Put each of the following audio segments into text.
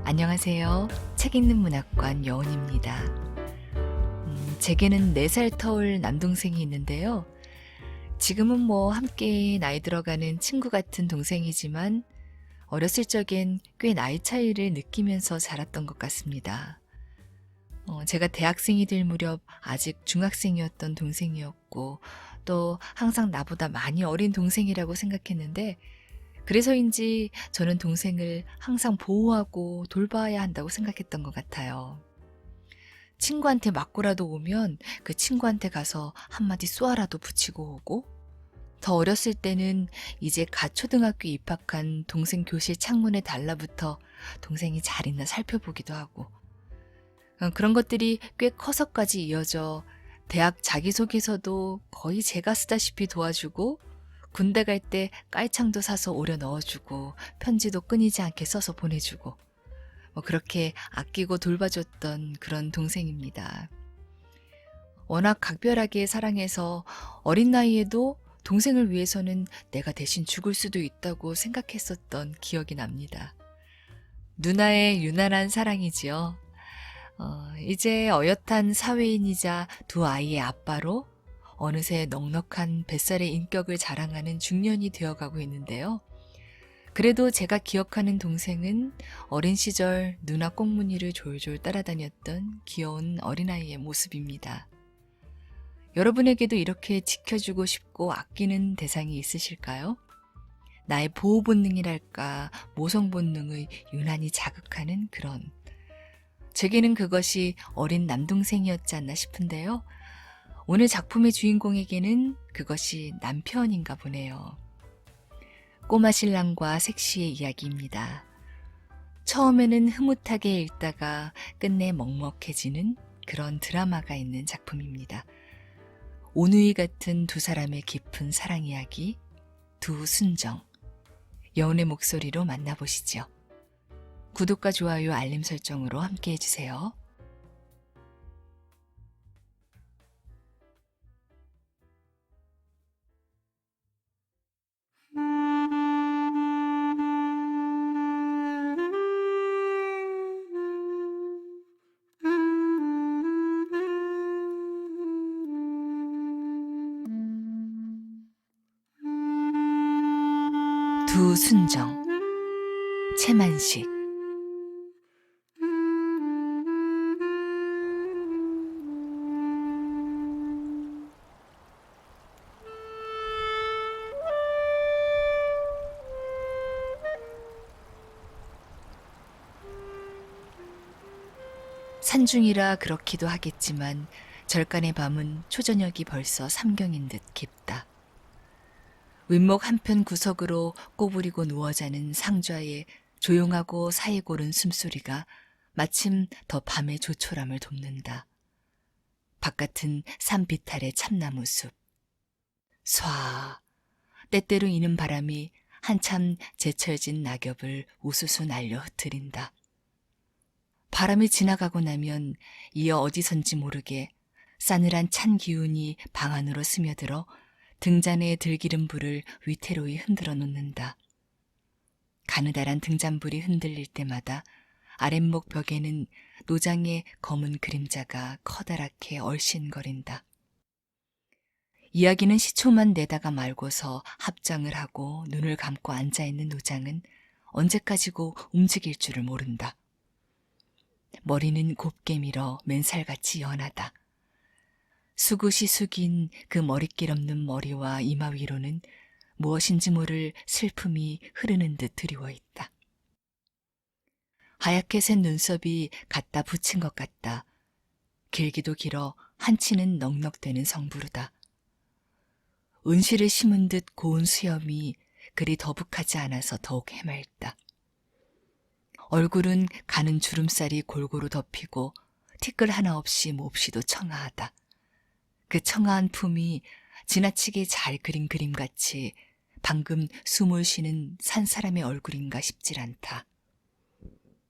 안녕하세요. 책 읽는 문학관 여운입니다. 제게는 4살 터울 남동생이 있는데요. 지금은 함께 나이 들어가는 친구 같은 동생이지만 어렸을 적엔 꽤 나이 차이를 느끼면서 자랐던 것 같습니다. 제가 대학생이 될 무렵 아직 중학생이었던 동생이었고 또 항상 나보다 많이 어린 동생이라고 생각했는데 그래서인지 저는 동생을 항상 보호하고 돌봐야 한다고 생각했던 것 같아요. 친구한테 맞고라도 오면 그 친구한테 가서 한마디 쏘아라도 붙이고 오고, 더 어렸을 때는 이제 갓 초등학교 입학한 동생 교실 창문에 달라붙어 동생이 잘 있나 살펴보기도 하고, 그런 것들이 꽤 커서까지 이어져 대학 자기소개서도 거의 제가 쓰다시피 도와주고, 군대 갈 때 깔창도 사서 오려 넣어주고 편지도 끊이지 않게 써서 보내주고 그렇게 아끼고 돌봐줬던 그런 동생입니다. 워낙 각별하게 사랑해서 어린 나이에도 동생을 위해서는 내가 대신 죽을 수도 있다고 생각했었던 기억이 납니다. 누나의 유난한 사랑이지요. 이제 어엿한 사회인이자 두 아이의 아빠로 어느새 넉넉한 뱃살의 인격을 자랑하는 중년이 되어가고 있는데요. 그래도 제가 기억하는 동생은 어린 시절 누나 꽁무니를 졸졸 따라다녔던 귀여운 어린아이의 모습입니다. 여러분에게도 이렇게 지켜주고 싶고 아끼는 대상이 있으실까요? 나의 보호 본능이랄까 모성 본능을 유난히 자극하는 그런. 제게는 그것이 어린 남동생이었지 않나 싶은데요. 오늘 작품의 주인공에게는 그것이 남편인가 보네요. 꼬마 신랑과 색시의 이야기입니다. 처음에는 흐뭇하게 읽다가 끝내 먹먹해지는 그런 드라마가 있는 작품입니다. 오누이 같은 두 사람의 깊은 사랑 이야기, 두 순정. 여운의 목소리로 만나보시죠. 구독과 좋아요, 알림 설정으로 함께 해주세요. 두 순정, 채만식. 산중이라 그렇기도 하겠지만 절간의 밤은 초저녁이 벌써 삼경인 듯 깊다. 윗목 한편 구석으로 꼬부리고 누워 자는 상좌의 조용하고 사이 고른 숨소리가 마침 더 밤의 조촐함을 돕는다. 바깥은 산비탈의 참나무 숲. 쏴, 때때로 이는 바람이 한참 제철진 낙엽을 우수수 날려 흩트린다. 바람이 지나가고 나면 이어 어디선지 모르게 싸늘한 찬 기운이 방 안으로 스며들어 등잔에 들기름 불을 위태로이 흔들어 놓는다. 가느다란 등잔불이 흔들릴 때마다 아랫목 벽에는 노장의 검은 그림자가 커다랗게 얼씬거린다. 이야기는 시초만 내다가 말고서 합장을 하고 눈을 감고 앉아있는 노장은 언제까지고 움직일 줄을 모른다. 머리는 곱게 밀어 맨살같이 연하다. 수굿이 숙인 그 머릿길 없는 머리와 이마 위로는 무엇인지 모를 슬픔이 흐르는 듯 드리워 있다. 하얗게 샌 눈썹이 갖다 붙인 것 같다. 길기도 길어 한치는 넉넉대는 성부르다. 은실을 심은 듯 고운 수염이 그리 더북하지 않아서 더욱 해맑다. 얼굴은 가는 주름살이 골고루 덮이고 티끌 하나 없이 몹시도 청아하다. 그 청아한 품이 지나치게 잘 그린 그림같이 방금 숨을 쉬는 산 사람의 얼굴인가 싶질 않다.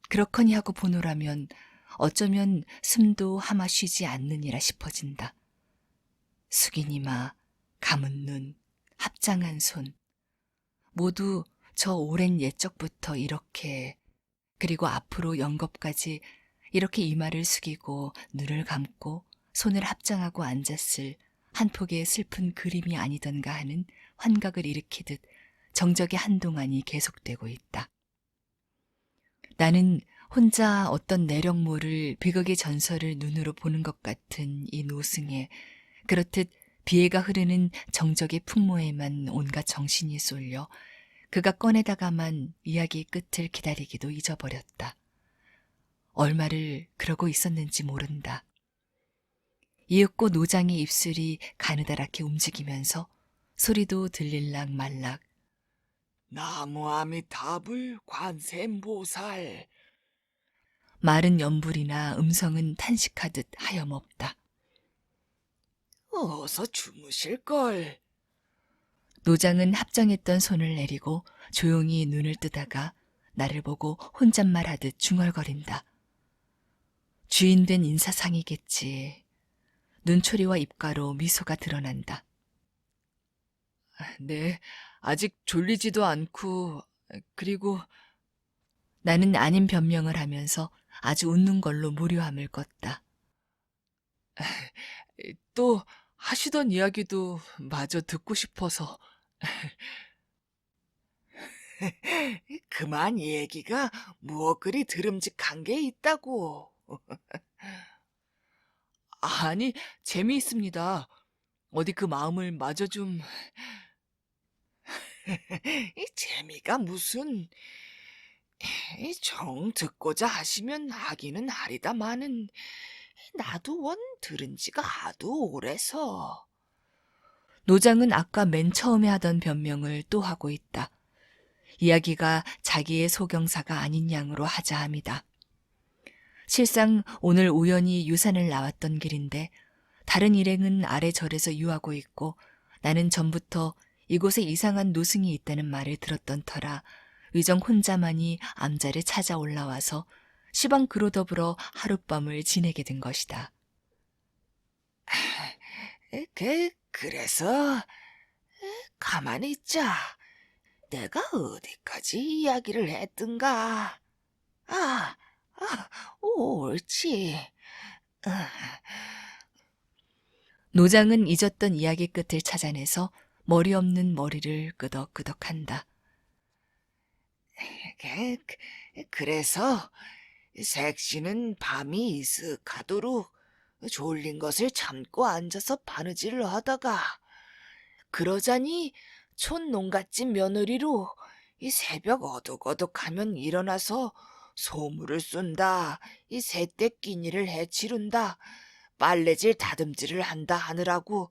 그렇거니 하고 보노라면 어쩌면 숨도 하마 쉬지 않느니라 싶어진다. 숙인 이마, 감은 눈, 합장한 손, 모두 저 오랜 옛적부터 이렇게 그리고 앞으로 영겁까지 이렇게 이마를 숙이고 눈을 감고 손을 합장하고 앉았을 한 폭의 슬픈 그림이 아니던가 하는 환각을 일으키듯 정적이 한동안이 계속되고 있다. 나는 혼자 어떤 내력 모를 비극의 전설을 눈으로 보는 것 같은 이 노승에 그렇듯 비애가 흐르는 정적의 풍모에만 온갖 정신이 쏠려 그가 꺼내다가만 이야기의 끝을 기다리기도 잊어버렸다. 얼마를 그러고 있었는지 모른다. 이윽고 노장의 입술이 가느다랗게 움직이면서 소리도 들릴락 말락. 나무아미타불 관세음보살. 마른 연불이나 음성은 탄식하듯 하염없다. 어서 주무실걸. 노장은 합장했던 손을 내리고 조용히 눈을 뜨다가 나를 보고 혼잣말하듯 중얼거린다. 주인된 인사상이겠지. 눈초리와 입가로 미소가 드러난다. 네, 아직 졸리지도 않고, 그리고 나는 아닌 변명을 하면서 아주 웃는 걸로 무료함을 껐다. 또 하시던 이야기도 마저 듣고 싶어서. 그만 얘기가 무엇 그리 드름직한 게 있다고. 아니, 재미있습니다. 어디 그 마음을 마저 좀. 이 재미가 무슨. 정 듣고자 하시면 하기는 하리다마는 나도 원 들은 지가 하도 오래서. 노장은 아까 맨 처음에 하던 변명을 또 하고 있다. 이야기가 자기의 소경사가 아닌 양으로 하자 합니다. 실상 오늘 우연히 유산을 나왔던 길인데 다른 일행은 아래 절에서 유하고 있고 나는 전부터 이곳에 이상한 노승이 있다는 말을 들었던 터라 의정 혼자만이 암자를 찾아 올라와서 시방 그로 더불어 하룻밤을 지내게 된 것이다. 그래서 가만히 있자. 내가 어디까지 이야기를 했든가. 옳지. 아, 노장은 잊었던 이야기 끝을 찾아내서 머리 없는 머리를 끄덕끄덕한다. 그래서 색시는 밤이 이슥하도록 졸린 것을 참고 앉아서 바느질을 하다가 그러자니 촌농갓집 며느리로 이 새벽 어둑어둑하면 일어나서 소물을 쏜다, 이 새떼 끼니를 해치른다, 빨래질 다듬질을 한다 하느라고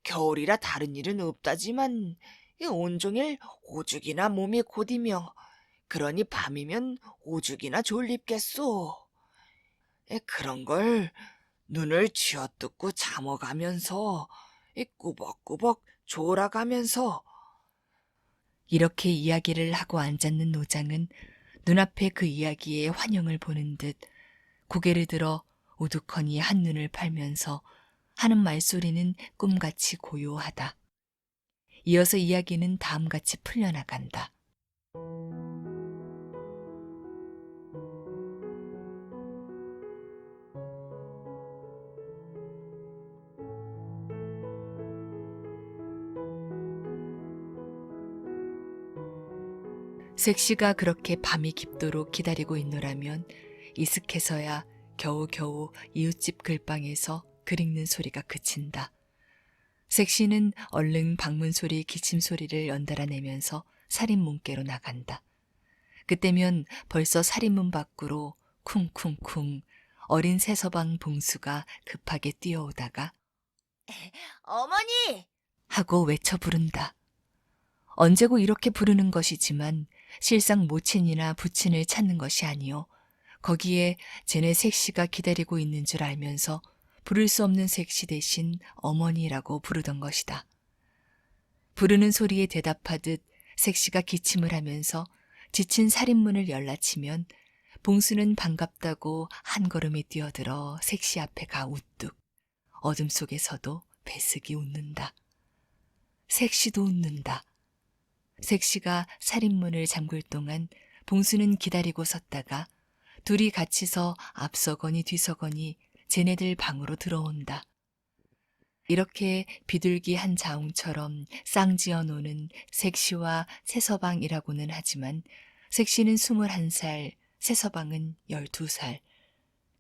겨울이라 다른 일은 없다지만 이 온종일 오죽이나 몸이 곧이며 그러니 밤이면 오죽이나 졸립겠소. 그런 걸 눈을 쥐어뜯고 잠어가면서 꾸벅꾸벅 졸아가면서. 이렇게 이야기를 하고 앉았는 노장은 눈앞에 그 이야기에 환영을 보는 듯 고개를 들어 우두커니 한눈을 팔면서 하는 말소리는 꿈같이 고요하다. 이어서 이야기는 다음같이 풀려나간다. 색시가 그렇게 밤이 깊도록 기다리고 있노라면 이슥해서야 겨우겨우 이웃집 글방에서 글 읽는 소리가 그친다. 색시는 얼른 방문 소리, 기침 소리를 연달아 내면서 살인문께로 나간다. 그때면 벌써 살인문 밖으로 쿵쿵쿵 어린 새서방 봉수가 급하게 뛰어오다가 어머니! 하고 외쳐 부른다. 언제고 이렇게 부르는 것이지만 실상 모친이나 부친을 찾는 것이 아니요. 거기에 쟤네 색시가 기다리고 있는 줄 알면서 부를 수 없는 색시 대신 어머니라고 부르던 것이다. 부르는 소리에 대답하듯 색시가 기침을 하면서 지친 살인문을 열라치면 봉수는 반갑다고 한 걸음에 뛰어들어 색시 앞에 가 우뚝. 어둠 속에서도 배색이 웃는다. 색시도 웃는다. 색시가 살인문을 잠글 동안 봉수는 기다리고 섰다가 둘이 같이서 앞서거니 뒤서거니 쟤네들 방으로 들어온다. 이렇게 비둘기 한 자웅처럼 쌍지어 노는 색시와 새서방이라고는 하지만 색시는 21살, 새서방은 12살.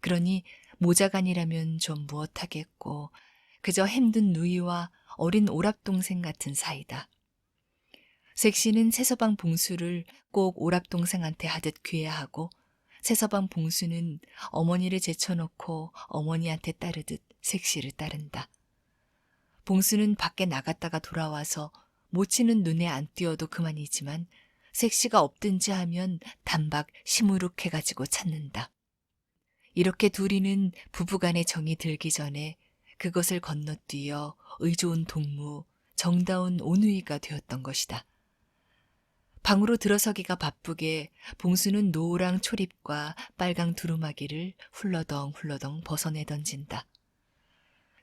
그러니 모자간이라면 좀 무엇하겠고 그저 힘든 누이와 어린 오랍동생 같은 사이다. 색시는 새서방 봉수를 꼭 오랍동생한테 하듯 귀해하고 새서방 봉수는 어머니를 제쳐놓고 어머니한테 따르듯 색시를 따른다. 봉수는 밖에 나갔다가 돌아와서 모치는 눈에 안 띄어도 그만이지만 색시가 없든지 하면 단박 시무룩해가지고 찾는다. 이렇게 둘이는 부부간의 정이 들기 전에 그것을 건너뛰어 의좋은 동무, 정다운 오누이가 되었던 것이다. 방으로 들어서기가 바쁘게 봉수는 노랑 초립과 빨강 두루마기를 훌러덩 훌러덩 벗어내 던진다.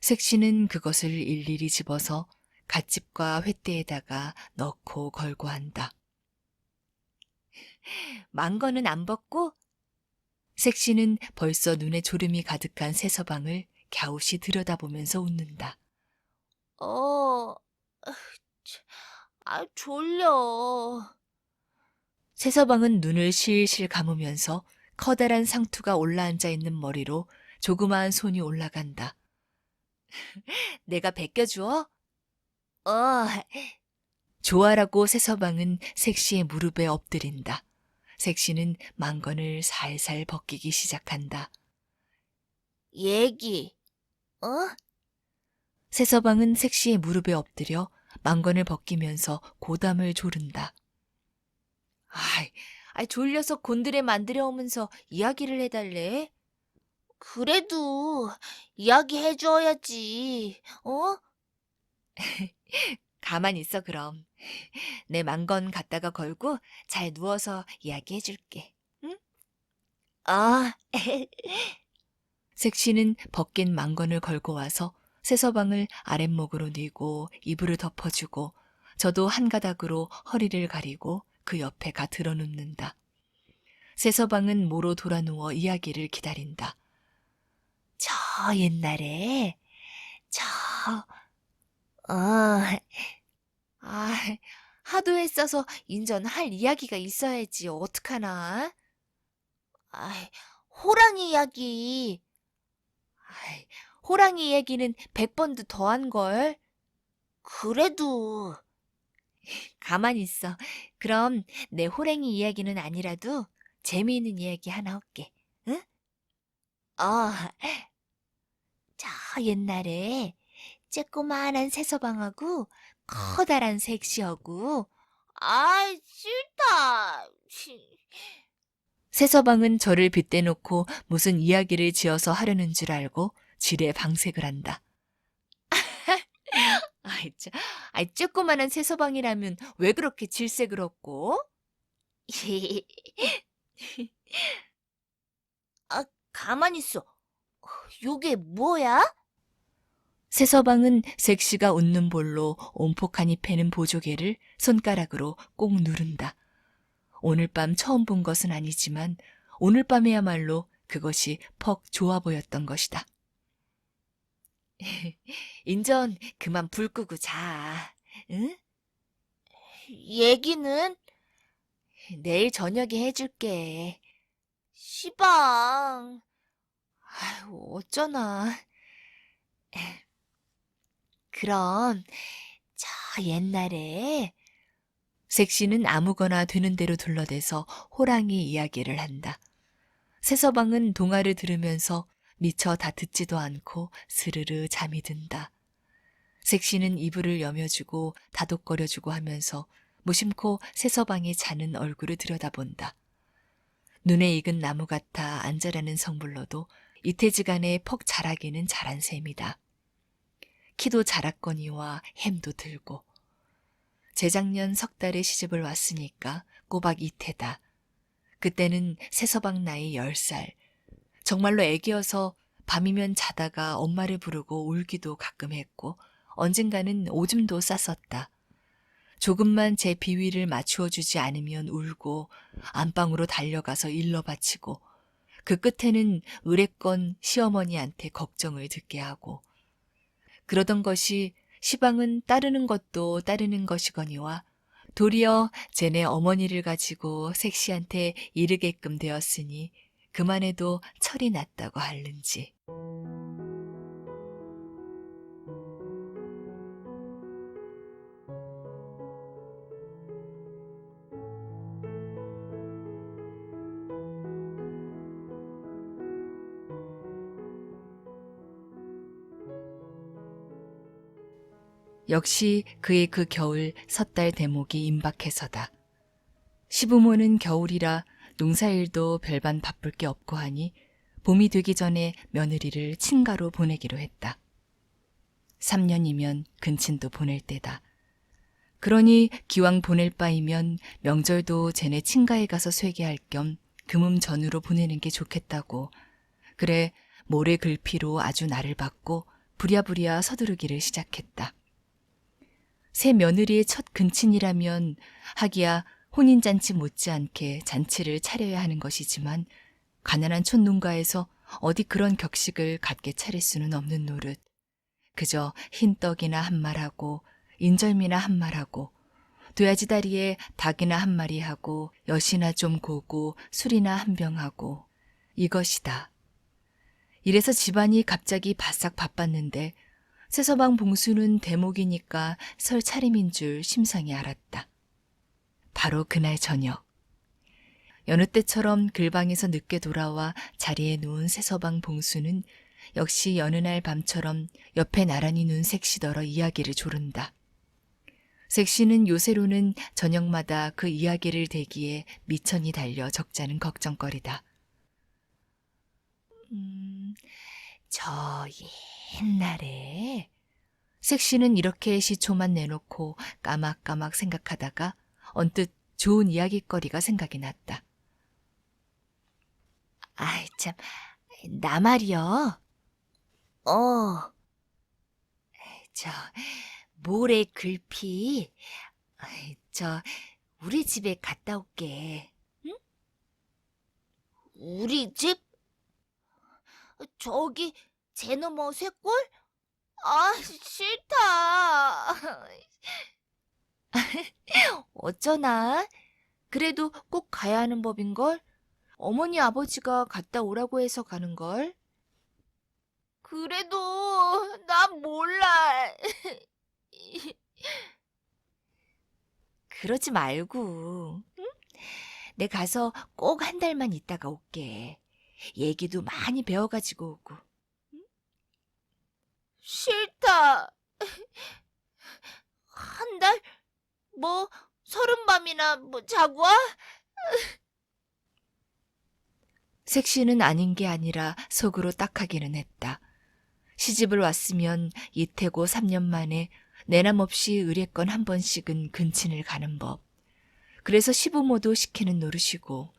색시는 그것을 일일이 집어서 갓집과 횃대에다가 넣고 걸고 한다. 망거는 안 벗고? 색시는 벌써 눈에 졸음이 가득한 새서방을 갸웃이 들여다보면서 웃는다. 졸려. 새서방은 눈을 실실 감으면서 커다란 상투가 올라앉아 있는 머리로 조그마한 손이 올라간다. 내가 벗겨주어? 좋아라고 새서방은 색시의 무릎에 엎드린다. 색시는 망건을 살살 벗기기 시작한다. 얘기. 새서방은 색시의 무릎에 엎드려 망건을 벗기면서 고담을 조른다. 졸려서 곤드레 만들어 오면서 이야기를 해달래? 그래도 이야기 해줘야지. 가만히 있어 그럼. 내 망건 갖다가 걸고 잘 누워서 이야기해줄게. 응? 색시는 벗긴 망건을 걸고 와서 새서방을 아랫목으로 뉘고 이불을 덮어주고 저도 한 가닥으로 허리를 가리고 그 옆에 가 드러눕는다. 새서방은 모로 돌아누워 이야기를 기다린다. 저 옛날에 하도 했어서 인전 할 이야기가 있어야지. 어떡하나? 호랑이 이야기. 호랑이 얘기는 100번도 더 한걸. 그래도. 가만히 있어. 그럼 내 호랭이 이야기는 아니라도 재미있는 이야기 하나 할게. 응? 저 옛날에 쬐꼬만한 새서방하고 커다란 색시하고. 싫다. 새서방은 저를 빗대놓고 무슨 이야기를 지어서 하려는 줄 알고 지레 방색을 한다. 조그만한 새서방이라면 왜 그렇게 질색을 얻고? 가만히 있어. 요게 뭐야? 새서방은 색시가 웃는 볼로 온폭하니 패는 보조개를 손가락으로 꼭 누른다. 오늘 밤 처음 본 것은 아니지만 오늘 밤에야말로 그것이 퍽 좋아 보였던 것이다. 인전 그만 불 끄고 자. 응? 얘기는? 내일 저녁에 해줄게. 시방. 어쩌나. 그럼 저 옛날에 색시는 아무거나 되는 대로 둘러대서 호랑이 이야기를 한다. 새서방은 동화를 들으면서 미처 다 듣지도 않고 스르르 잠이 든다. 색시는 이불을 여며주고 다독거려주고 하면서 무심코 새서방이 자는 얼굴을 들여다본다. 눈에 익은 나무 같아 앉아라는 성불로도 이태지간에 퍽 자라기는 자란 셈이다. 키도 자랐거니와 햄도 들고. 재작년 석 달에 시집을 왔으니까 꼬박 이태다. 그때는 새서방 나이 10살. 정말로 애기여서 밤이면 자다가 엄마를 부르고 울기도 가끔 했고 언젠가는 오줌도 쌌었다. 조금만 제 비위를 맞추어 주지 않으면 울고 안방으로 달려가서 일러 바치고 그 끝에는 의뢰건 시어머니한테 걱정을 듣게 하고 그러던 것이 시방은 따르는 것도 따르는 것이거니와 도리어 쟤네 어머니를 가지고 색시한테 이르게끔 되었으니 그만해도 철이 났다고 할는지. 역시 그의 그 겨울 섣달 대목이 임박해서다. 시부모는 겨울이라 농사일도 별반 바쁠 게 없고 하니 봄이 되기 전에 며느리를 친가로 보내기로 했다. 3년이면 근친도 보낼 때다. 그러니 기왕 보낼 바이면 명절도 쟤네 친가에 가서 쇠게할 겸 금음 전으로 보내는 게 좋겠다고. 그래 모래 글피로 아주 날을 받고 부랴부랴 서두르기를 시작했다. 새 며느리의 첫 근친이라면 하기야 혼인잔치 못지않게 잔치를 차려야 하는 것이지만 가난한 촌농가에서 어디 그런 격식을 갖게 차릴 수는 없는 노릇. 그저 흰떡이나 한 말하고 인절미나 한 말하고 도야지 다리에 닭이나 한 마리 하고 엿이나 좀 고고 술이나 한 병 하고 이것이다. 이래서 집안이 갑자기 바싹 바빴는데 새서방 봉수는 대목이니까 설 차림인 줄 심상히 알았다. 바로 그날 저녁. 여느 때처럼 글방에서 늦게 돌아와 자리에 누운 새서방 봉수는 역시 여느 날 밤처럼 옆에 나란히 눈 색시더러 이야기를 조른다. 색시는 요새로는 저녁마다 그 이야기를 대기에 미천이 달려 적잖은 걱정거리다. 저 옛날에 색시는 이렇게 시초만 내놓고 까막까막 생각하다가 언뜻 좋은 이야기거리가 생각이 났다. 아이 참, 나 말이여. 저 모래 글피 저 우리 집에 갔다 올게. 응? 우리 집? 저기 제너머 쇠골? 아, 싫다. 어쩌나? 그래도 꼭 가야 하는 법인걸? 어머니 아버지가 갔다 오라고 해서 가는걸? 그래도 난 몰라. 그러지 말고, 응? 내 가서 꼭 한 달만 있다가 올게. 얘기도 많이 배워가지고 오고. 싫다. 한 달? 뭐, 30밤이나 자고 와? 색시는 아닌 게 아니라 속으로 딱하기는 했다. 시집을 왔으면 이태고 3년 만에 내남 없이 의뢰건 한 번씩은 근친을 가는 법. 그래서 시부모도 시키는 노릇이고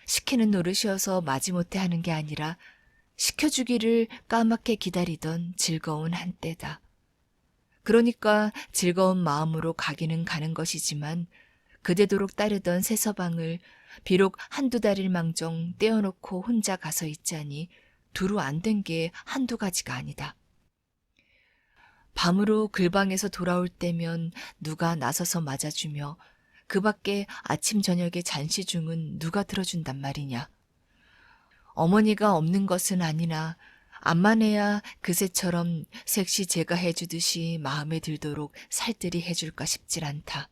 시키는 노릇이어서 마지못해 하는 게 아니라 시켜주기를 까맣게 기다리던 즐거운 한때다. 그러니까 즐거운 마음으로 가기는 가는 것이지만 그대도록 따르던 새서방을 비록 한두 달일 망정 떼어놓고 혼자 가서 있자니 두루 안 된 게 한두 가지가 아니다. 밤으로 글방에서 돌아올 때면 누가 나서서 맞아주며 그 밖에 아침 저녁에 잔시중은 누가 들어준단 말이냐. 어머니가 없는 것은 아니나 암만 해야 그새처럼 색시 제가 해주듯이 마음에 들도록 살뜰히 해줄까 싶질 않다.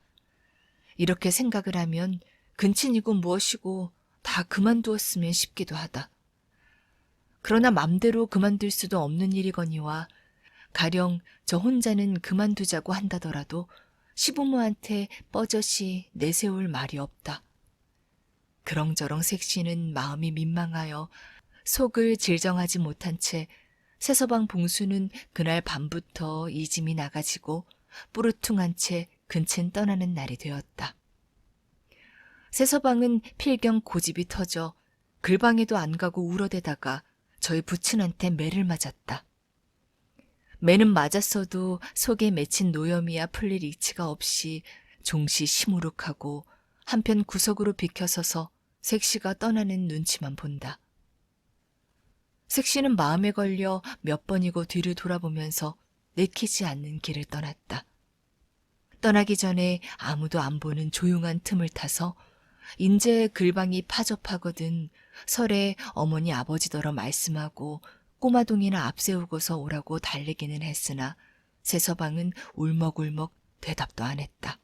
이렇게 생각을 하면 근친이고 무엇이고 다 그만두었으면 싶기도 하다. 그러나 맘대로 그만둘 수도 없는 일이거니와 가령 저 혼자는 그만두자고 한다더라도 시부모한테 뻐젓이 내세울 말이 없다. 그렁저렁 색시는 마음이 민망하여 속을 질정하지 못한 채 새서방 봉수는 그날 밤부터 이짐이 나가지고 뿌르퉁한 채 근친 떠나는 날이 되었다. 새서방은 필경 고집이 터져 글방에도 안 가고 울어대다가 저희 부친한테 매를 맞았다. 매는 맞았어도 속에 맺힌 노염이야 풀릴 이치가 없이 종시 시무룩하고 한편 구석으로 비켜서서 색시가 떠나는 눈치만 본다. 색시는 마음에 걸려 몇 번이고 뒤를 돌아보면서 내키지 않는 길을 떠났다. 떠나기 전에 아무도 안 보는 조용한 틈을 타서 인제 글방이 파접하거든 설에 어머니 아버지더러 말씀하고 꼬마동이나 앞세우고서 오라고 달래기는 했으나 새서방은 울먹울먹 대답도 안 했다.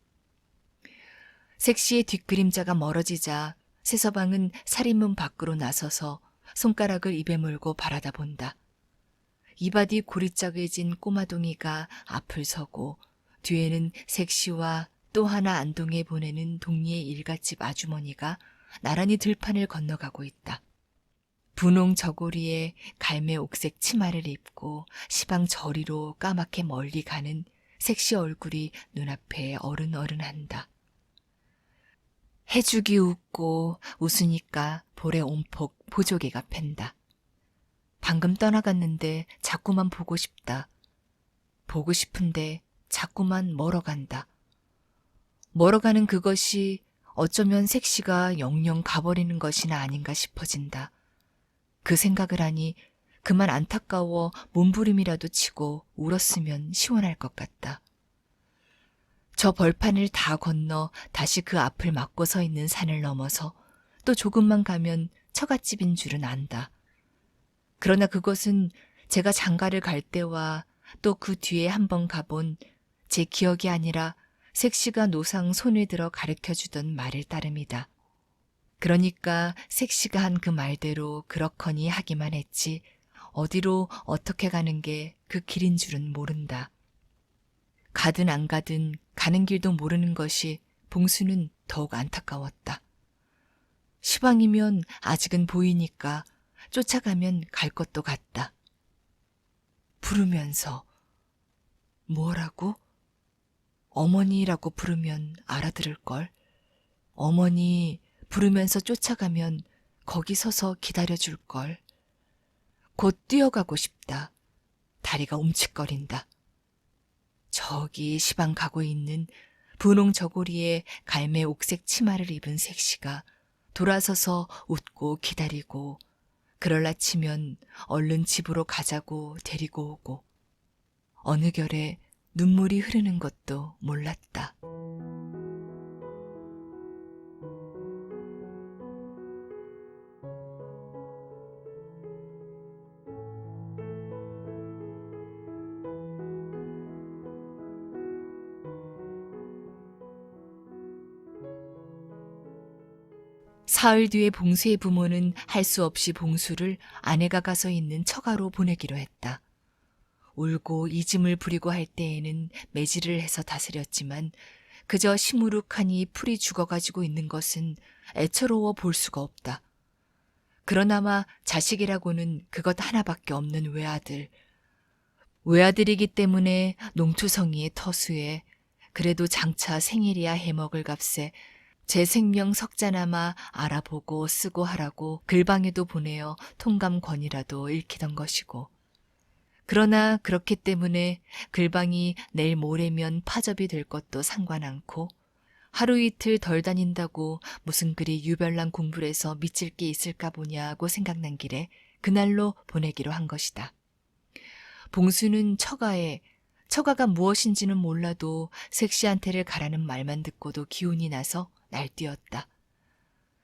색시의 뒷그림자가 멀어지자 새서방은 살인문 밖으로 나서서 손가락을 입에 물고 바라다 본다. 이바디 고리짝해진 꼬마동이가 앞을 서고 뒤에는 색시와 또 하나 안동에 보내는 동리의 일갓집 아주머니가 나란히 들판을 건너가고 있다. 분홍 저고리에 갈매 옥색 치마를 입고 시방 저리로 까맣게 멀리 가는 색시 얼굴이 눈앞에 어른어른한다. 해죽이 웃고 웃으니까 볼에 온폭 보조개가 팬다. 방금 떠나갔는데 자꾸만 보고 싶다. 보고 싶은데 자꾸만 멀어간다. 멀어가는 그것이 어쩌면 색시가 영영 가버리는 것이나 아닌가 싶어진다. 그 생각을 하니 그만 안타까워 몸부림이라도 치고 울었으면 시원할 것 같다. 저 벌판을 다 건너 다시 그 앞을 막고 서 있는 산을 넘어서 또 조금만 가면 처갓집인 줄은 안다. 그러나 그것은 제가 장가를 갈 때와 또 그 뒤에 한번 가본 제 기억이 아니라 색시가 노상 손을 들어 가르쳐주던 말을 따름이다. 그러니까 색시가 한 그 말대로 그렇거니 하기만 했지 어디로 어떻게 가는 게 그 길인 줄은 모른다. 가든 안 가든 가는 길도 모르는 것이 봉수는 더욱 안타까웠다. 시방이면 아직은 보이니까 쫓아가면 갈 것도 같다. 부르면서 뭐라고? 어머니라고 부르면 알아들을걸. 어머니 부르면서 쫓아가면 거기 서서 기다려줄걸. 곧 뛰어가고 싶다. 다리가 움찔거린다. 저기 시방 가고 있는 분홍 저고리에 갈매 옥색 치마를 입은 색시가 돌아서서 웃고 기다리고 그럴라 치면 얼른 집으로 가자고 데리고 오고 어느 결에 눈물이 흐르는 것도 몰랐다. 사흘 뒤에 봉수의 부모는 할 수 없이 봉수를 아내가 가서 있는 처가로 보내기로 했다. 울고 이짐을 부리고 할 때에는 매질을 해서 다스렸지만 그저 시무룩하니 풀이 죽어가지고 있는 것은 애처로워 볼 수가 없다. 그러나마 자식이라고는 그것 하나밖에 없는 외아들. 외아들이기 때문에 농투성이의 터수에 그래도 장차 생일이야 해먹을 값에 제 생명 석자나마 알아보고 쓰고 하라고 글방에도 보내어 통감권이라도 읽히던 것이고 그러나 그렇기 때문에 글방이 내일 모레면 파접이 될 것도 상관 않고 하루 이틀 덜 다닌다고 무슨 그리 유별난 공부를 해서 미칠 게 있을까 보냐고 생각난 길에 그날로 보내기로 한 것이다. 봉수는 처가가 무엇인지는 몰라도 색시한테를 가라는 말만 듣고도 기운이 나서 날뛰었다.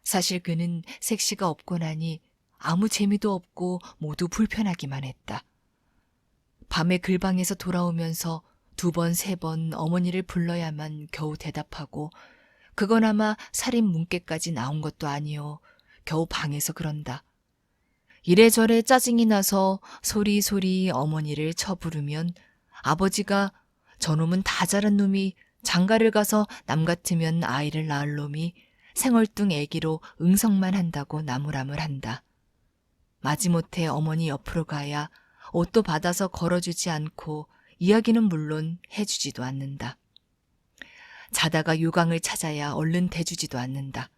사실 그는 색시가 없고 나니 아무 재미도 없고 모두 불편하기만 했다. 밤에 글방에서 돌아오면서 2번, 3번 어머니를 불러야만 겨우 대답하고 그건 아마 살인 문께까지 나온 것도 아니오. 겨우 방에서 그런다. 이래저래 짜증이 나서 소리소리 어머니를 쳐부르면 아버지가 저놈은 다 자란 놈이 장가를 가서 남 같으면 아이를 낳을 놈이 생얼뚱 애기로 응성만 한다고 나무라물한다. 마지못해 어머니 옆으로 가야 옷도 받아서 걸어주지 않고 이야기는 물론 해주지도 않는다. 자다가 요강을 찾아야 얼른 대주지도 않는다.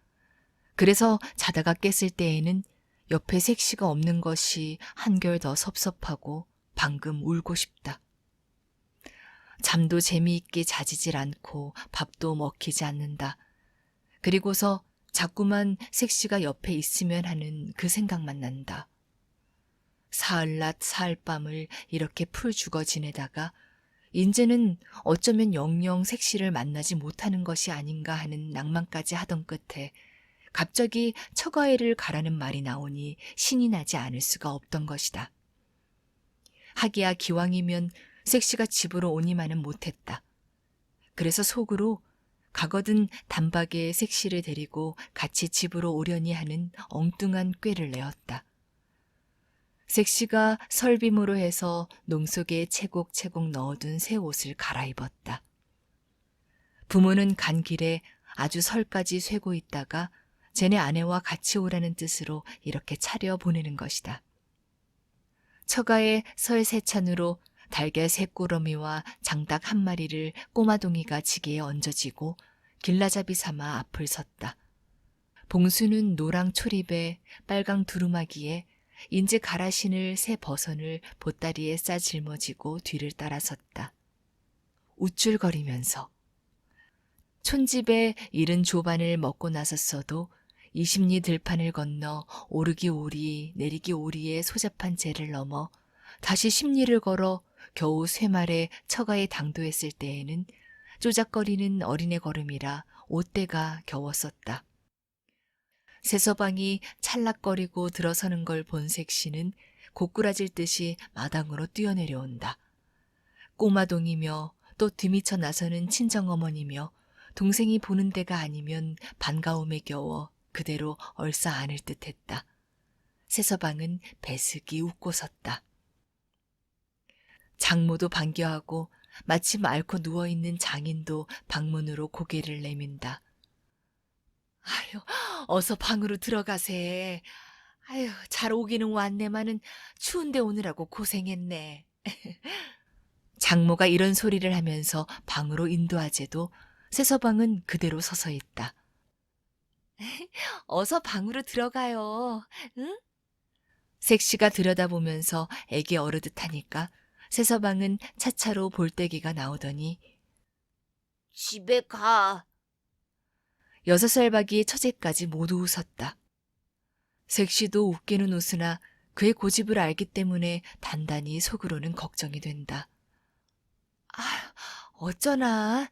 그래서 자다가 깼을 때에는 옆에 색시가 없는 것이 한결 더 섭섭하고 방금 울고 싶다. 잠도 재미있게 자지질 않고 밥도 먹히지 않는다. 그리고서 자꾸만 색시가 옆에 있으면 하는 그 생각만 난다. 사흘낮 사흘밤을 이렇게 풀 죽어 지내다가 인제는 어쩌면 영영 색시를 만나지 못하는 것이 아닌가 하는 낭만까지 하던 끝에 갑자기 처가애를 가라는 말이 나오니 신이 나지 않을 수가 없던 것이다. 하기야 기왕이면 색시가 집으로 오니만은 못했다. 그래서 속으로 가거든 단박에 색시를 데리고 같이 집으로 오려니 하는 엉뚱한 꾀를 내었다. 색시가 설빔으로 해서 농 속에 채곡채곡 넣어둔 새 옷을 갈아입었다. 부모는 간 길에 아주 설까지 쇠고 있다가 쟤네 아내와 같이 오라는 뜻으로 이렇게 차려 보내는 것이다. 처가에 설 세찬으로 달걀 세 꾸러미와 장닭 한 마리를 꼬마동이가 지게에 얹어지고 길라잡이 삼아 앞을 섰다. 봉수는 노랑 초립에 빨강 두루마기에 인제 갈아 신을 새 버선을 보따리에 싸 짊어지고 뒤를 따라섰다. 우쭐거리면서 촌집에 이른 조반을 먹고 나섰어도 20리 들판을 건너 오르기 오리 내리기 오리의 소잡한 재를 넘어 다시 10리를 걸어 겨우 쇠말에 처가에 당도했을 때에는 쪼작거리는 어린애 걸음이라 옷대가 겨웠었다. 새서방이 찰락거리고 들어서는 걸 본 색시는 고꾸라질 듯이 마당으로 뛰어내려온다. 꼬마동이며 또 뒤미쳐 나서는 친정어머니며 동생이 보는 데가 아니면 반가움에 겨워 그대로 얼싸 안을 듯했다. 새서방은 배슥이 웃고 섰다. 장모도 반겨하고 마침 앓고 누워있는 장인도 방문으로 고개를 내민다. 아유, 어서 방으로 들어가세. 아유, 잘 오기는 왔네마는 추운데 오느라고 고생했네. 장모가 이런 소리를 하면서 방으로 인도하제도 새서방은 그대로 서서 있다. 어서 방으로 들어가요. 응? 색시가 들여다보면서 애기 어르듯 하니까 새서방은 차차로 볼때기가 나오더니 집에 가. 6살박이 처제까지 모두 웃었다. 색시도 웃기는 웃으나 그의 고집을 알기 때문에 단단히 속으로는 걱정이 된다. 아, 어쩌나.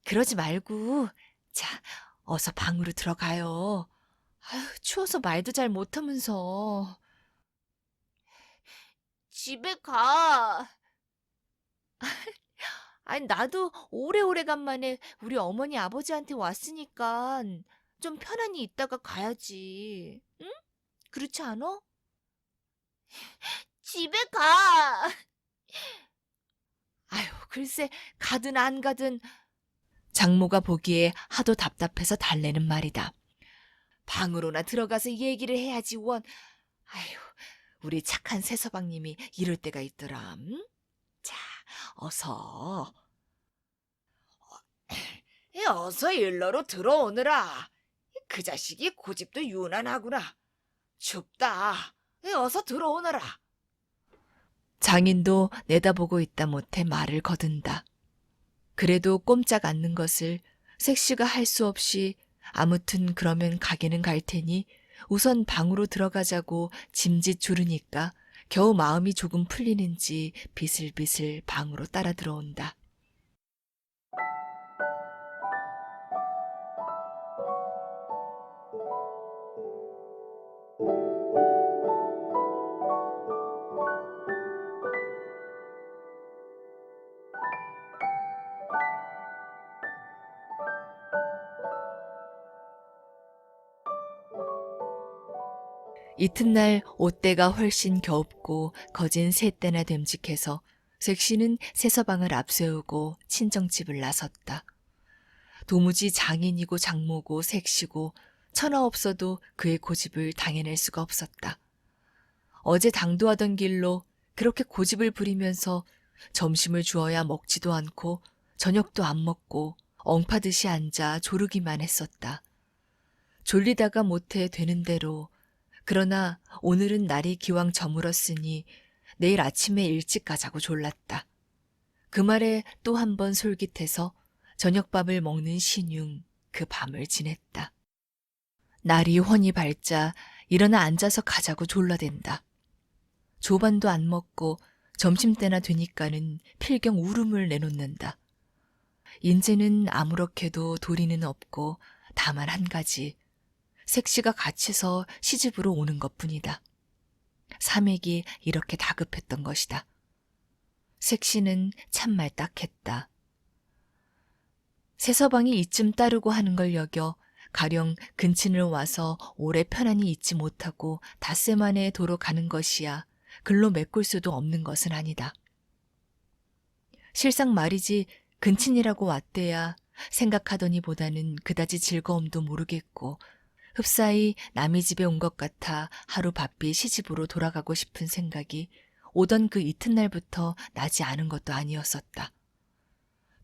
그러지 말고. 자, 어서 방으로 들어가요. 아유, 추워서 말도 잘 못하면서. 집에 가. 아니, 나도 오래오래간만에 우리 어머니 아버지한테 왔으니까 좀 편안히 있다가 가야지. 응? 그렇지 않아? 집에 가. 아유, 글쎄, 가든 안 가든. 장모가 보기에 하도 답답해서 달래는 말이다. 방으로나 들어가서 얘기를 해야지, 원. 아유, 우리 착한 새서방님이 이럴 때가 있더라. 응? 자, 어서. 어서 일러로 들어오느라. 그 자식이 고집도 유난하구나. 춥다. 어서 들어오너라. 장인도 내다보고 있다 못해 말을 거둔다. 그래도 꼼짝 않는 것을 색시가 할 수 없이 아무튼 그러면 가게는 갈 테니 우선 방으로 들어가자고 짐짓 조르니까 겨우 마음이 조금 풀리는지 비슬비슬 방으로 따라 들어온다. 이튿날 옷대가 훨씬 겨웁고 거진 세 때나 됨직해서 색시는 새서방을 앞세우고 친정집을 나섰다. 도무지 장인이고 장모고 색시고 천하 없어도 그의 고집을 당해낼 수가 없었다. 어제 당도하던 길로 그렇게 고집을 부리면서 점심을 주어야 먹지도 않고 저녁도 안 먹고 엉파듯이 앉아 조르기만 했었다. 졸리다가 못해 되는 대로. 그러나 오늘은 날이 기왕 저물었으니 내일 아침에 일찍 가자고 졸랐다. 그 말에 또 한 번 솔깃해서 저녁밥을 먹는 신용 그 밤을 지냈다. 날이 훤히 밝자 일어나 앉아서 가자고 졸라댄다. 조반도 안 먹고 점심때나 되니까는 필경 울음을 내놓는다. 인제는 아무렇게도 도리는 없고 다만 한 가지, 색시가 갇혀서 시집으로 오는 것뿐이다. 삼액이 이렇게 다급했던 것이다. 색시는 참말 딱했다. 새서방이 이쯤 따르고 하는 걸 여겨 가령 근친을 와서 오래 편안히 있지 못하고 닷새 만에 도로 가는 것이야 글로 메꿀 수도 없는 것은 아니다. 실상 말이지 근친이라고 왔대야 생각하더니 보다는 그다지 즐거움도 모르겠고 흡사히 남의 집에 온 것 같아 하루 바삐 시집으로 돌아가고 싶은 생각이 오던 그 이튿날부터 나지 않은 것도 아니었었다.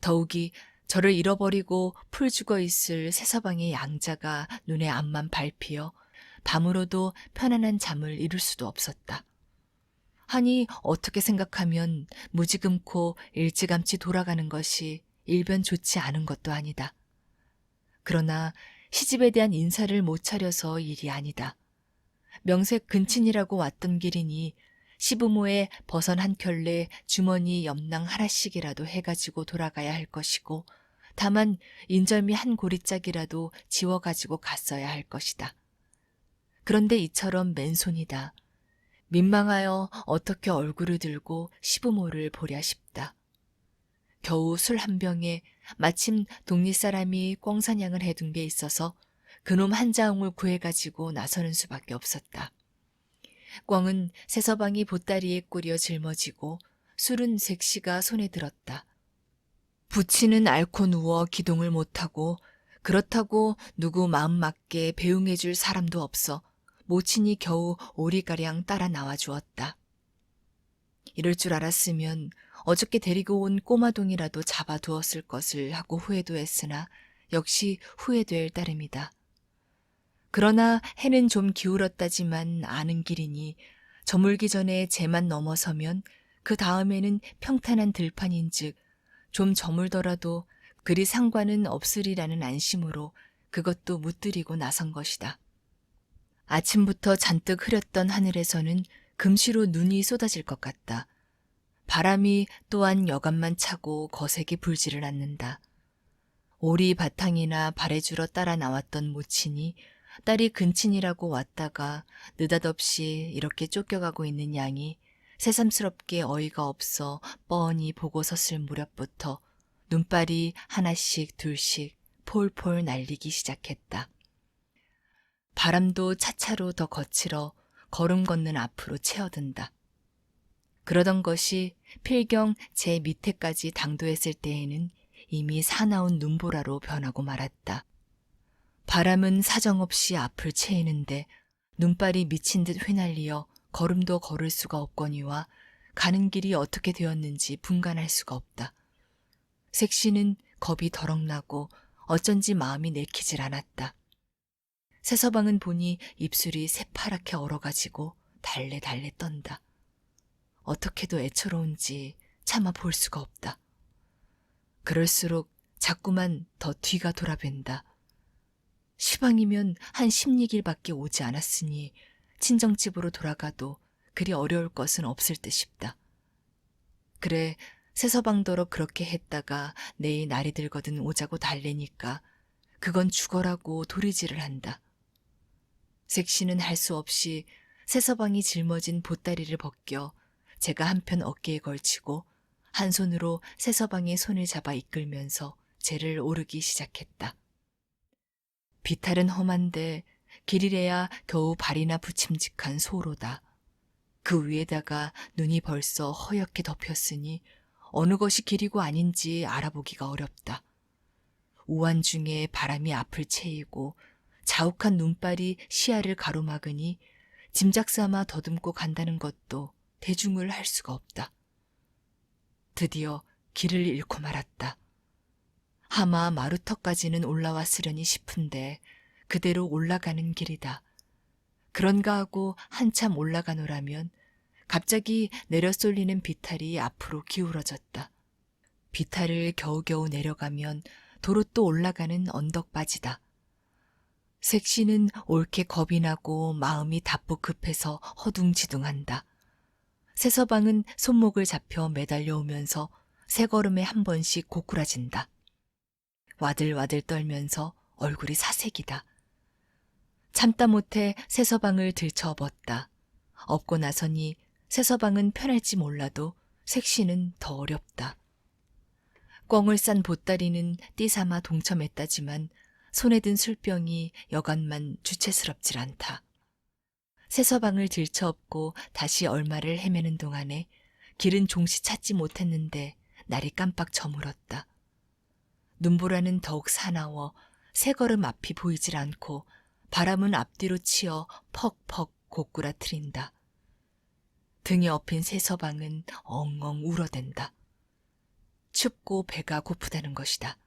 더욱이 저를 잃어버리고 풀 죽어 있을 새서방의 양자가 눈에 앞만 밟히어 밤으로도 편안한 잠을 이룰 수도 없었다. 하니 어떻게 생각하면 무지금코 일찌감치 돌아가는 것이 일변 좋지 않은 것도 아니다. 그러나 시집에 대한 인사를 못 차려서 일이 아니다. 명색 근친이라고 왔던 길이니 시부모의 버선 한 켤레 주머니 염낭 하나씩이라도 해가지고 돌아가야 할 것이고 다만 인절미 한 고리짝이라도 지워가지고 갔어야 할 것이다. 그런데 이처럼 맨손이다. 민망하여 어떻게 얼굴을 들고 시부모를 보랴 싶다. 겨우 술 한 병에 마침 동리 사람이 꽝사냥을 해둔 게 있어서 그놈 한 자웅을 구해가지고 나서는 수밖에 없었다. 꽝은 새서방이 보따리에 꾸려 짊어지고 술은 색시가 손에 들었다. 부치는 앓고 누워 기동을 못하고 그렇다고 누구 마음 맞게 배웅해줄 사람도 없어 모친이 겨우 오리가량 따라 나와 주었다. 이럴 줄 알았으면 어저께 데리고 온 꼬마동이라도 잡아두었을 것을 하고 후회도 했으나 역시 후회될 따름이다. 그러나 해는 좀 기울었다지만 아는 길이니 저물기 전에 쟤만 넘어서면 그 다음에는 평탄한 들판인즉 좀 저물더라도 그리 상관은 없으리라는 안심으로 그것도 묻들이고 나선 것이다. 아침부터 잔뜩 흐렸던 하늘에서는 금시로 눈이 쏟아질 것 같다. 바람이 또한 여간만 차고 거세게 불지를 않는다. 오리 바탕이나 발에주러 따라 나왔던 모친이 딸이 근친이라고 왔다가 느닷없이 이렇게 쫓겨가고 있는 양이 새삼스럽게 어이가 없어 뻔히 보고 섰을 무렵부터 눈발이 하나씩 둘씩 폴폴 날리기 시작했다. 바람도 차차로 더 거칠어 걸음 걷는 앞으로 채어든다. 그러던 것이 필경 제 밑에까지 당도했을 때에는 이미 사나운 눈보라로 변하고 말았다. 바람은 사정없이 앞을 채이는데 눈발이 미친 듯 휘날리어 걸음도 걸을 수가 없거니와 가는 길이 어떻게 되었는지 분간할 수가 없다. 색시는 겁이 덜컥 나고 어쩐지 마음이 내키질 않았다. 새서방은 보니 입술이 새파랗게 얼어가지고 달래달래 떤다. 어떻게도 애처로운지 차마 볼 수가 없다. 그럴수록 자꾸만 더 뒤가 돌아밴다. 시방이면 한 16일밖에 오지 않았으니 친정집으로 돌아가도 그리 어려울 것은 없을 듯 싶다. 그래 새서방더러 그렇게 했다가 내일 날이 들거든 오자고 달래니까 그건 죽어라고 도리질을 한다. 색시는 할 수 없이 새서방이 짊어진 보따리를 벗겨 제가 한편 어깨에 걸치고 한 손으로 새서방의 손을 잡아 이끌면서 제를 오르기 시작했다. 비탈은 험한데 길이래야 겨우 발이나 부침직한 소로다. 그 위에다가 눈이 벌써 허옇게 덮였으니 어느 것이 길이고 아닌지 알아보기가 어렵다. 우한 중에 바람이 앞을 채이고 자욱한 눈발이 시야를 가로막으니 짐작 삼아 더듬고 간다는 것도 대중을 할 수가 없다. 드디어 길을 잃고 말았다. 하마 마루터까지는 올라왔으려니 싶은데 그대로 올라가는 길이다. 그런가 하고 한참 올라가노라면 갑자기 내려 쏠리는 비탈이 앞으로 기울어졌다. 비탈을 겨우겨우 내려가면 도로 또 올라가는 언덕바지다. 색시는 옳게 겁이 나고 마음이 답보 급해서 허둥지둥한다. 새서방은 손목을 잡혀 매달려 오면서 세 걸음에 한 번씩 고꾸라진다. 와들와들 떨면서 얼굴이 사색이다. 참다 못해 새서방을 들쳐 업었다. 업고 나서니 새서방은 편할지 몰라도 색시는 더 어렵다. 꿩을 싼 보따리는 띠삼아 동참했다지만 손에 든 술병이 여간만 주체스럽질 않다. 새서방을 들쳐 업고 다시 얼마를 헤매는 동안에 길은 종시 찾지 못했는데 날이 깜빡 저물었다. 눈보라는 더욱 사나워 세 걸음 앞이 보이질 않고 바람은 앞뒤로 치어 퍽퍽 고꾸라트린다. 등에 업힌 새서방은 엉엉 울어댄다. 춥고 배가 고프다는 것이다.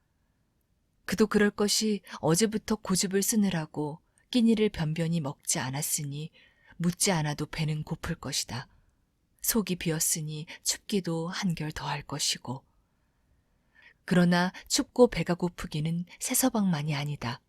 그도 그럴 것이 어제부터 고집을 쓰느라고 끼니를 변변히 먹지 않았으니 묻지 않아도 배는 고플 것이다. 속이 비었으니 춥기도 한결 더할 것이고. 그러나 춥고 배가 고프기는 새서방만이 아니다.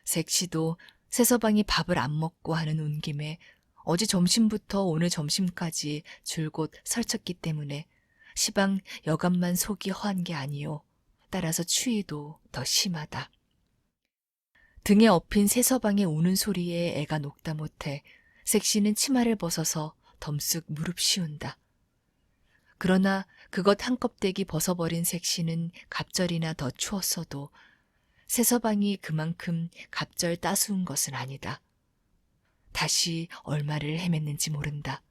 색시도 새서방이 밥을 안 먹고 하는 운김에 어제 점심부터 오늘 점심까지 줄곧 설쳤기 때문에 시방 여간만 속이 허한 게 아니요. 따라서 추위도 더 심하다. 등에 업힌 새서방의 우는 소리에 애가 녹다 못해 색시는 치마를 벗어서 덤쓱 무릎 씌운다. 그러나 그것 한 껍데기 벗어버린 색시는 갑절이나 더 추웠어도 새서방이 그만큼 갑절 따스운 것은 아니다. 다시 얼마를 헤맸는지 모른다.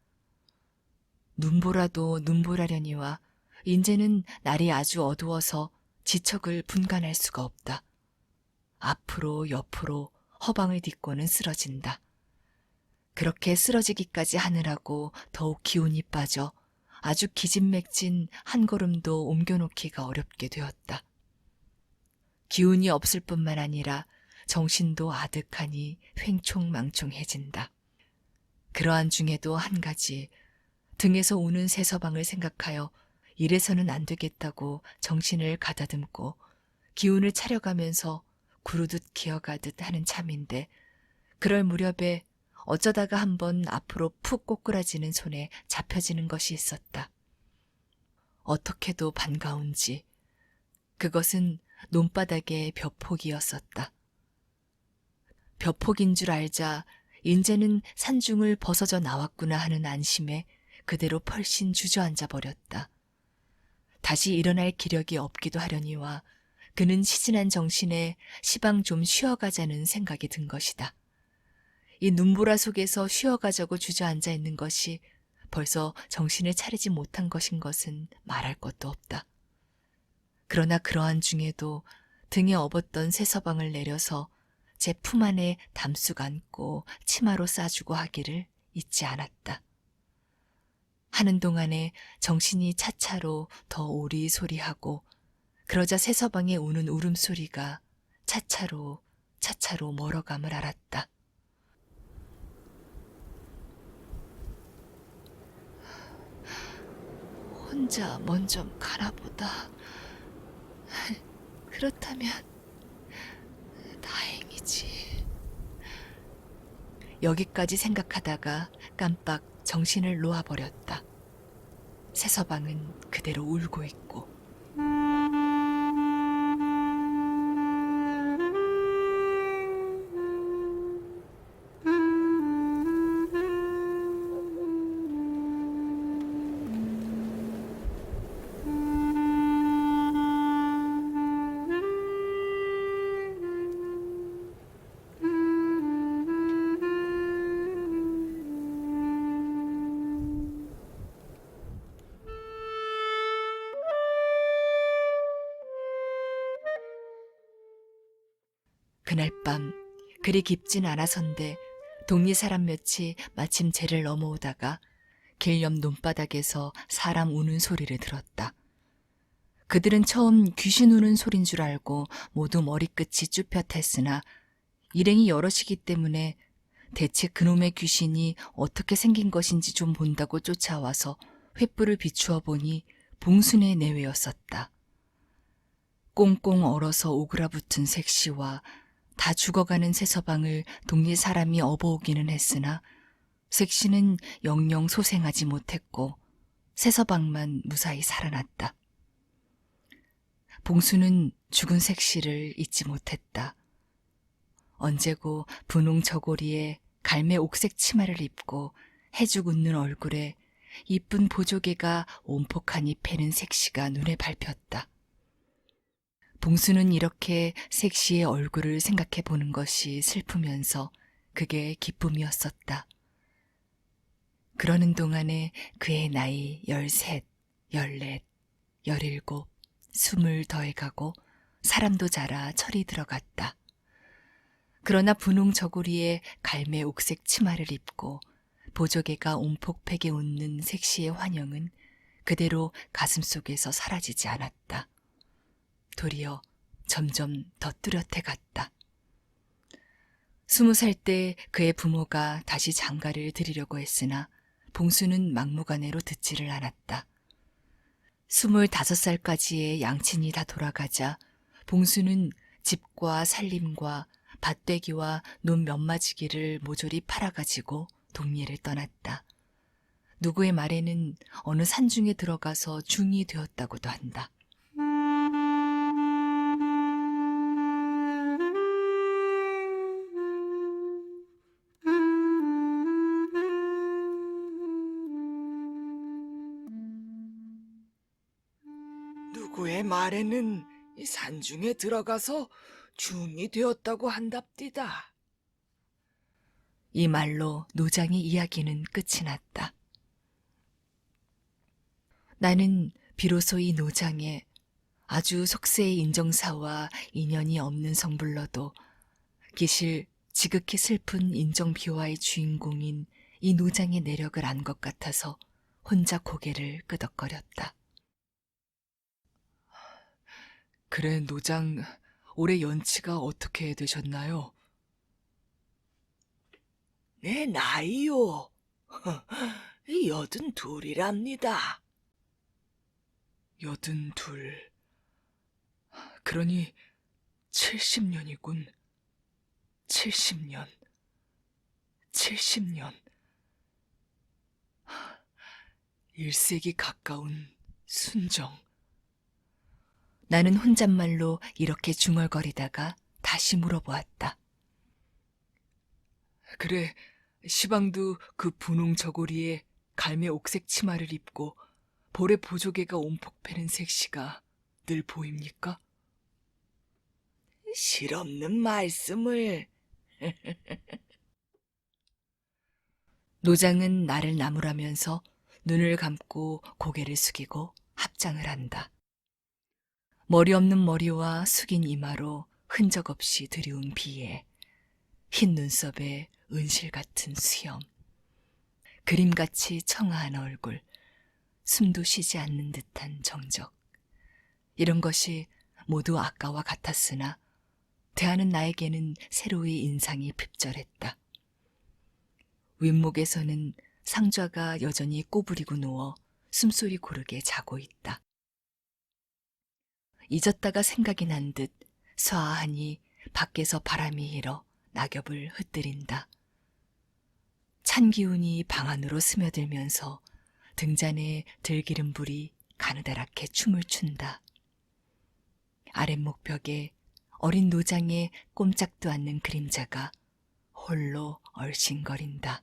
눈보라도 눈보라려니와 인제는 날이 아주 어두워서 지척을 분간할 수가 없다. 앞으로 옆으로 허방을 딛고는 쓰러진다. 그렇게 쓰러지기까지 하느라고 더욱 기운이 빠져 아주 기진맥진 한 걸음도 옮겨놓기가 어렵게 되었다. 기운이 없을 뿐만 아니라 정신도 아득하니 횡총망총해진다. 그러한 중에도 한 가지, 등에서 우는 새서방을 생각하여 이래서는 안 되겠다고 정신을 가다듬고 기운을 차려가면서 구르듯 기어가듯 하는 참인데, 그럴 무렵에 어쩌다가 한번 앞으로 푹 꼬꾸라지는 손에 잡혀지는 것이 있었다. 어떻게도 반가운지 그것은 논바닥의 벼폭이었었다. 벼폭인 줄 알자 인제는 산중을 벗어져 나왔구나 하는 안심에 그대로 펄씬 주저앉아 버렸다. 다시 일어날 기력이 없기도 하려니와 그는 시진한 정신에 시방 좀 쉬어가자는 생각이 든 것이다. 이 눈보라 속에서 쉬어가자고 주저앉아 있는 것이 벌써 정신을 차리지 못한 것인 것은 말할 것도 없다. 그러나 그러한 중에도 등에 업었던 새서방을 내려서 제 품 안에 담쑥 안고 치마로 싸주고 하기를 잊지 않았다. 하는 동안에 정신이 차차로 더 오리소리하고, 그러자 새서방의 우는 울음소리가 차차로 멀어감을 알았다. 혼자 먼저 가나보다. 그렇다면 다행이지. 여기까지 생각하다가 깜빡 정신을 놓아버렸다. 새서방은 그대로 울고 있고. 그날 밤 그리 깊진 않아선데 동리 사람 몇이 마침 제를 넘어오다가 길 옆 논바닥에서 사람 우는 소리를 들었다. 그들은 처음 귀신 우는 소린 줄 알고 모두 머리끝이 쭈뼛했으나 일행이 여럿이기 때문에 대체 그놈의 귀신이 어떻게 생긴 것인지 좀 본다고 쫓아와서 횃불을 비추어 보니 봉순의 내외였었다. 꽁꽁 얼어서 오그라붙은 색시와 다 죽어가는 새서방을 동네 사람이 업어오기는 했으나 색시는 영영 소생하지 못했고 새서방만 무사히 살아났다. 봉수는 죽은 색시를 잊지 못했다. 언제고 분홍 저고리에 갈매 옥색 치마를 입고 해죽 웃는 얼굴에 이쁜 보조개가 온폭하니 패는 색시가 눈에 밟혔다. 봉수는 이렇게 색시의 얼굴을 생각해 보는 것이 슬프면서 그게 기쁨이었었다. 그러는 동안에 그의 나이 13, 14, 17, 20 더해가고 사람도 자라 철이 들어갔다. 그러나 분홍 저고리에 갈매 옥색 치마를 입고 보조개가 온폭팩에 웃는 색시의 환영은 그대로 가슴속에서 사라지지 않았다. 도리어 점점 더 뚜렷해 갔다. 20살 때 그의 부모가 다시 장가를 들이려고 했으나 봉수는 막무가내로 듣지를 않았다. 25살까지의 양친이 다 돌아가자 봉수는 집과 살림과 밭되기와 논 면마지기를 모조리 팔아가지고 동리를 떠났다. 누구의 말에는 어느 산중에 들어가서 중이 되었다고도 한다. 누구의 말에는 이 산중에 들어가서 중이 되었다고 한답디다. 이 말로 노장의 이야기는 끝이 났다. 나는 비로소 이 노장의 아주 속세의 인정사와 인연이 없는 성불러도 기실 지극히 슬픈 인정비화의 주인공인 이 노장의 내력을 안 것 같아서 혼자 고개를 끄덕거렸다. 그래, 노장, 올해 연치가 어떻게 되셨나요? 내 나이요. 82이랍니다. 82. 그러니 70년이군. 70년. 70년. 1세기 가까운 순정. 나는 혼잣말로 이렇게 중얼거리다가 다시 물어보았다. 그래, 시방도 그 분홍 저고리에 갈매 옥색 치마를 입고 볼에 보조개가 온폭 패는 색시가 늘 보입니까? 실없는 말씀을. 노장은 나를 나무라면서 눈을 감고 고개를 숙이고 합장을 한다. 머리 없는 머리와 숙인 이마로 흔적 없이 드리운 비에 흰 눈썹에 은실 같은 수염, 그림같이 청아한 얼굴, 숨도 쉬지 않는 듯한 정적. 이런 것이 모두 아까와 같았으나 대하는 나에게는 새로이 인상이 핍절했다. 윗목에서는 상좌가 여전히 꼬부리고 누워 숨소리 고르게 자고 있다. 잊었다가 생각이 난 듯 스와하니 밖에서 바람이 일어 낙엽을 흩뜨린다. 찬 기운이 방 안으로 스며들면서 등잔에 들기름불이 가느다랗게 춤을 춘다. 아랫목벽에 어린 노장의 꼼짝도 않는 그림자가 홀로 얼씬거린다.